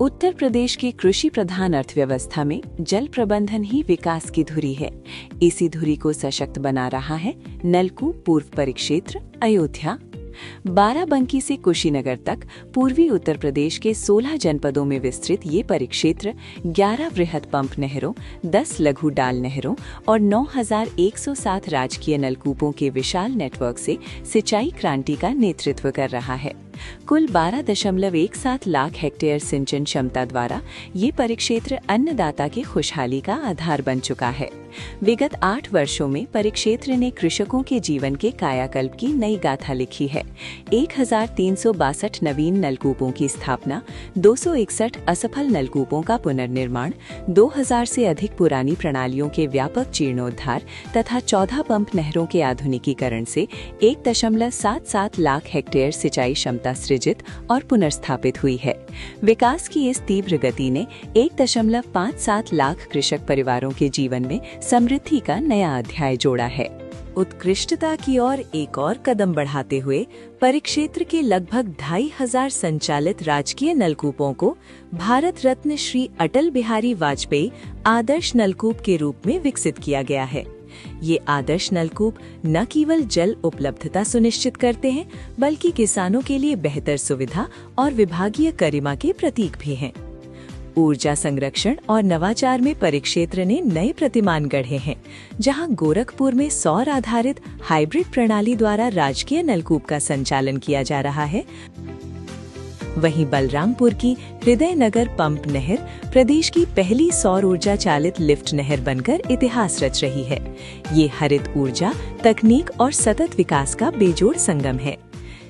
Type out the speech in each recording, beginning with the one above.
उत्तर प्रदेश की कृषि प्रधान अर्थव्यवस्था में जल प्रबंधन ही विकास की धुरी है। इसी धुरी को सशक्त बना रहा है नलकूप पूर्व परिक्षेत्र अयोध्या। बाराबंकी से कुशीनगर तक पूर्वी उत्तर प्रदेश के 16 जनपदों में विस्तृत ये परिक्षेत्र 11 वृहद पंप नहरों, 10 लघु डाल नहरों और 9,107 राजकीय नलकूपों के विशाल नेटवर्क से सिंचाई क्रांति का नेतृत्व कर रहा है। कुल 12.17 लाख हेक्टेयर सिंचन क्षमता द्वारा ये परिक्षेत्र अन्नदाता की खुशहाली का आधार बन चुका है। विगत 8 वर्षों में परिक्षेत्र ने कृषकों के जीवन के कायाकल्प की नई गाथा लिखी है। 1,362 नवीन नलकूपों की स्थापना, 261 असफल नलकूपों का पुनर्निर्माण, 2,000 से अधिक पुरानी प्रणालियों के व्यापक जीर्णोद्धार तथा 14 पंप नहरों के आधुनिकीकरण से 1.77 लाख हेक्टेयर सिंचाई क्षमता सृजित और पुनर्स्थापित हुई है। विकास की इस तीव्र गति ने 1.57 लाख कृषक परिवारों के जीवन में समृद्धि का नया अध्याय जोड़ा है। उत्कृष्टता की ओर एक और कदम बढ़ाते हुए परिक्षेत्र के लगभग 2,500 संचालित राजकीय नलकूपों को भारत रत्न श्री अटल बिहारी वाजपेयी आदर्श नलकूप के रूप में विकसित किया गया है। ये आदर्श नलकूप न केवल जल उपलब्धता सुनिश्चित करते हैं, बल्कि किसानों के लिए बेहतर सुविधा और विभागीय गरिमा के प्रतीक भी हैं। ऊर्जा संरक्षण और नवाचार में परिक्षेत्र ने नए प्रतिमान गढ़े हैं, जहां गोरखपुर में सौर आधारित हाइब्रिड प्रणाली द्वारा राजकीय नलकूप का संचालन किया जा रहा है। वहीं बलरामपुर की हृदय नगर पंप नहर प्रदेश की पहली सौर ऊर्जा चालित लिफ्ट नहर बनकर इतिहास रच रही है। ये हरित ऊर्जा, तकनीक और सतत विकास का बेजोड़ संगम है।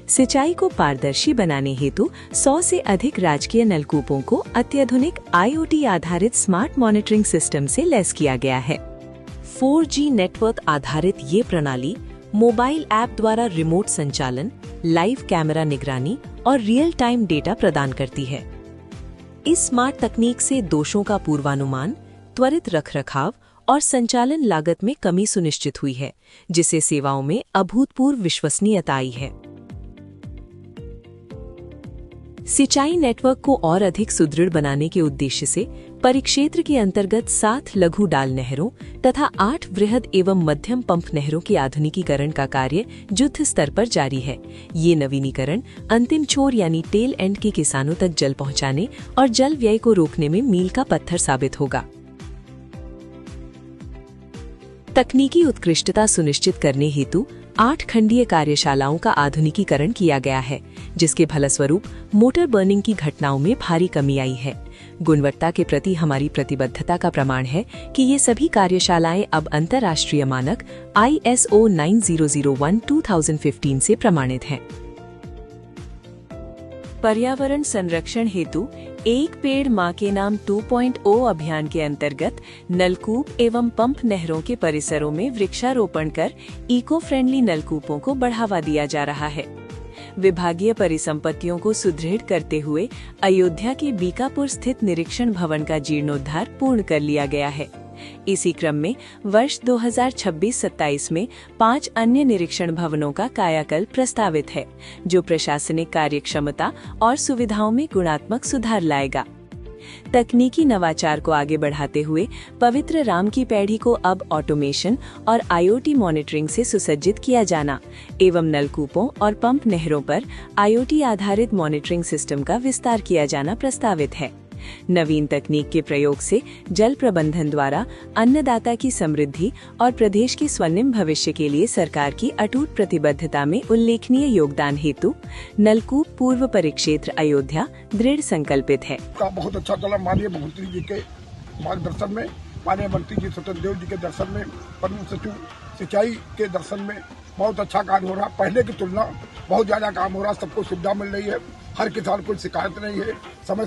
सिंचाई को पारदर्शी बनाने हेतु 100 से अधिक राजकीय नलकूपों को अत्याधुनिक IoT आधारित स्मार्ट मॉनिटरिंग सिस्टम से लैस किया गया है। 4G नेटवर्क आधारित ये प्रणाली मोबाइल ऐप द्वारा रिमोट संचालन, लाइव कैमरा निगरानी और रियल टाइम डेटा प्रदान करती है। इस स्मार्ट तकनीक से दोषों का पूर्वानुमान, त्वरित रखरखाव और संचालन लागत में कमी सुनिश्चित हुई है, जिससे सेवाओं में अभूतपूर्व विश्वसनीयता आई है। सिंचाई नेटवर्क को और अधिक सुदृढ़ बनाने के उद्देश्य से परिक्षेत्र के अंतर्गत 7 लघु डाल नहरों तथा 8 वृहद एवं मध्यम पंप नहरों के आधुनिकीकरण का कार्य युद्ध स्तर पर जारी है। ये नवीनीकरण अंतिम छोर यानी टेल एंड के किसानों तक जल पहुंचाने और जल व्यय को रोकने में मील का पत्थर साबित होगा। तकनीकी उत्कृष्टता सुनिश्चित करने हेतु 8 खंडीय कार्यशालाओं का आधुनिकीकरण किया गया है, जिसके फलस्वरूप मोटर बर्निंग की घटनाओं में भारी कमी आई है। गुणवत्ता के प्रति हमारी प्रतिबद्धता का प्रमाण है कि ये सभी कार्यशालाएं अब अंतर्राष्ट्रीय मानक ISO 9001:2015 से प्रमाणित हैं। पर्यावरण संरक्षण हेतु एक पेड़ मां के नाम 2.0 अभियान के अंतर्गत नलकूप एवं पंप नहरों के परिसरों में वृक्षारोपण कर इको फ्रेंडली नलकूपों को बढ़ावा दिया जा रहा है। विभागीय परिसंपत्तियों को सुदृढ़ करते हुए अयोध्या के बीकापुर स्थित निरीक्षण भवन का जीर्णोद्धार पूर्ण कर लिया गया है। इसी क्रम में वर्ष 2026-27 में 5 अन्य निरीक्षण भवनों का कायाकल्प प्रस्तावित है, जो प्रशासनिक कार्यक्षमता और सुविधाओं में गुणात्मक सुधार लाएगा। तकनीकी नवाचार को आगे बढ़ाते हुए पवित्र राम की पैड़ी को अब ऑटोमेशन और IoT मॉनिटरिंग से सुसज्जित किया जाना एवं नलकूपों और पंप नहरों पर IoT आधारित मॉनिटरिंग सिस्टम का विस्तार किया जाना प्रस्तावित है। नवीन तकनीक के प्रयोग से जल प्रबंधन द्वारा अन्नदाता की समृद्धि और प्रदेश के स्वर्णिम भविष्य के लिए सरकार की अटूट प्रतिबद्धता में उल्लेखनीय योगदान हेतु नलकूप पूर्व परिक्षेत्र अयोध्या दृढ़ संकल्पित है। बहुत अच्छा चला। माननीय मुख्यमंत्री जी के मार्गदर्शन में, माननीय मंत्री जी सत्यदेव जी के दर्शन में, प्रमुख सचिव सिंचाई के दर्शन में बहुत अच्छा कार्य हो रहा। पहले की तुलना बहुत ज्यादा काम हो रहा, सबको सुविधा मिल रही है, हर किसान कोई शिकायत नहीं है। समय